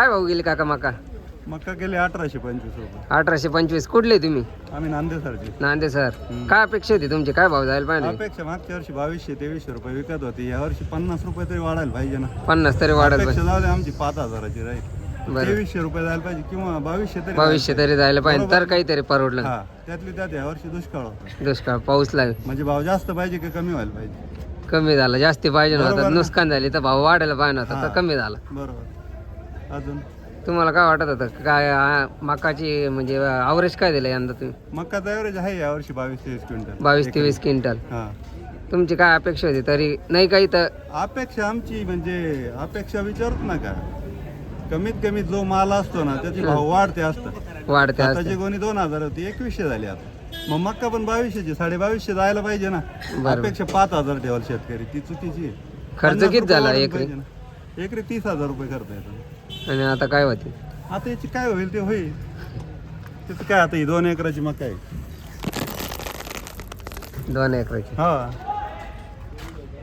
काय भाऊ गेली काका मका? मक्का गेले 1825 रुपये. 1825. कुठले तुम्ही? आम्ही नांदेडचे. नांदे सर. काय अपेक्षा होती तुमची? काय भाव जायला पाहिजे? अपेक्षा मागच्या वर्षी 2200-2300 रुपये विकत होती, या वर्षी 50 रुपये तरी वाढायला पाहिजे ना. 50 तरी वाढत अपेक्षा जाऊ दे आमची 5000ची राहील. 2300 रुपये जायला पाहिजे किंवा 2200 तरी जायला पाहिजे तर काहीतरी परवडलं. हा, त्यातली त्यात या वर्षी दुष्काळ होता. दुष्काळ पाऊस लागेल म्हणजे भाव जास्त पाहिजे की कमी व्हायला पाहिजे? कमी झाला. जास्ती पाहिजे बरोबर नव्हता, ना. नुकसान झाली तर भाव वाढायला पाहिजे नव्हता, तर कमी झाला. बरोबर. अजून तुम्हाला काय वाटत होतं काय मकाची म्हणजे अवरेज काय दिलं यंदा तुम्ही? मक्काचा एव्हरेज आहे या वर्षी 22-23 क्विंटल. 22-23 क्विंटल. हा, तुमची काय अपेक्षा होती? तरी नाही काही तर अपेक्षा आमची म्हणजे अपेक्षा विचारत नका. कमीत कमी जो माल असतो ना त्याची भाव वाढते असतात. वाढते आताची असते. गोणी 2000 होती, 2100 झाली आता. मग मक्का पण 2200ची, 2250 जायला पाहिजे ना. बरोबर. अपेक्षा 5000 ठेवाल शेतकरी, ती चुकीची आहे. खर्च 50 किती रुपये झाला वाढून एकरी? पाहिजे ना. एकरी 30,000 रुपये खर्च येतो. आणि आता काय होते? आता याची काय होईल ते होईल. त्याचं काय, आता ही 2 एकराची मका आहे. 2 एकराची. हा,